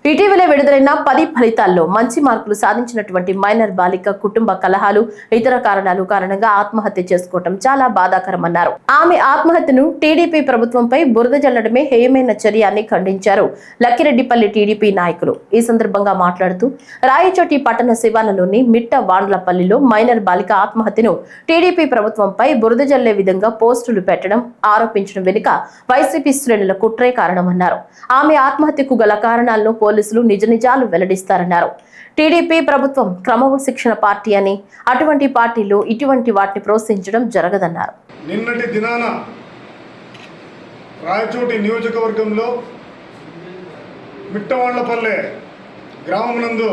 ఇటీవల విడుదలైన 10 ఫలితాల్లో మంచి మార్కులు సాధించినటువంటి మైనర్ బాలిక కుటుంబ కలహాలు, ఇతర కారణాలు కారణంగా ఆత్మహత్య చేసుకోవటం చాలా బాధాకరమన్నారు. ఆమె ఆత్మహత్యను టీడీపీ ప్రభుత్వంపై బురద జల్లడమే హేయమైన చర్య అని ఖండించారు లక్కిరెడ్డిపల్లి టీడీపీ నాయకులు. ఈ సందర్భంగా మాట్లాడుతూ రాయచోటి పట్టణ శివాలలోని మిట్ట వాండ్లపల్లిలో మైనర్ బాలిక ఆత్మహత్యను టీడీపీ ప్రభుత్వంపై బురద జల్లే విధంగా పోస్టులు పెట్టడం, ఆరోపించడం వెనుక వైసీపీ శ్రేణుల కుట్రే కారణమన్నారు. ఆమె ఆత్మహత్యకు గల కారణాలను పోలీసులు నిజాలు వెల్లడిస్తారన్నారు. టీడీపీ ప్రభుత్వం క్రమశిక్షణ పార్టీ అని, అటువంటి పార్టీలు ఇటువంటి వాటిని ప్రోత్సహించడం జరగదన్నారు. నిన్నటి దినాన రాయచోటి నియోజకవర్గంలో మిట్టవాండ్లపల్లె గ్రామం నందు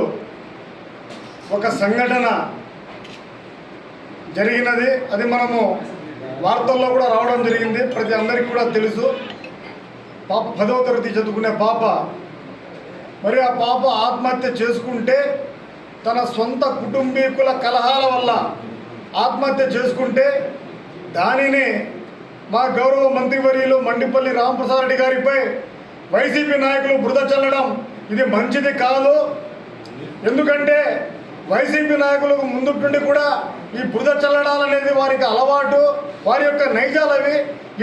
ఒక సంఘటన జరిగినది. అది మనము వార్తల్లో కూడా రావడం జరిగింది. ప్రతి అందరికీ కూడా తెలుసు. పాప 10వ తరగతి చదువుకునే పాప, మరి ఆ పాప ఆత్మహత్య చేసుకుంటే తన సొంత కుటుంబీకుల కలహాల వల్ల ఆత్మహత్య చేసుకుంటే దానిని మా గౌరవ మంత్రివర్యులు మండిపల్లి రామప్రసాద్ రెడ్డి గారిపై వైసీపీ నాయకులు బురద చల్లడం ఇది మంచిది కాదు. ఎందుకంటే వైసీపీ నాయకులకు ముందు నుండి కూడా ఈ బురద చల్లడాలనేది వారికి అలవాటు, వారి యొక్క నైజాలు అవి.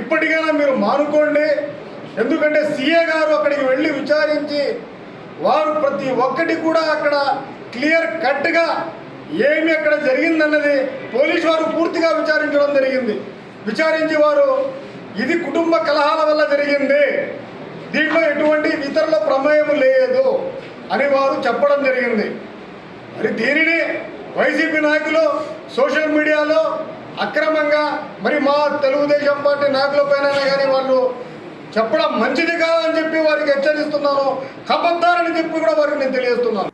ఇప్పటికైనా మీరు మానుకోండి. ఎందుకంటే సీఏ గారు అక్కడికి వెళ్ళి విచారించి వారు ప్రతి ఒక్కటి కూడా అక్కడ క్లియర్ కట్గా ఏమి అక్కడ జరిగిందన్నది పోలీసు వారు పూర్తిగా విచారించడం జరిగింది. విచారించి వారు ఇది కుటుంబ కలహాల వల్ల జరిగింది, దీంట్లో ఎటువంటి ఇతరుల ప్రమేయం లేదు అని వారు చెప్పడం జరిగింది. మరి దీనిని వైసీపీ నాయకులు సోషల్ మీడియాలో అక్రమంగా మరి మా తెలుగుదేశం పార్టీ నాయకులపైన కానీ వాళ్ళు చెప్పడం మంచిది కాదని చెప్పి వారికి హెచ్చరిస్తున్నాను. కబద్దారని చెప్పి కూడా వారికి నేను తెలియజేస్తున్నాను.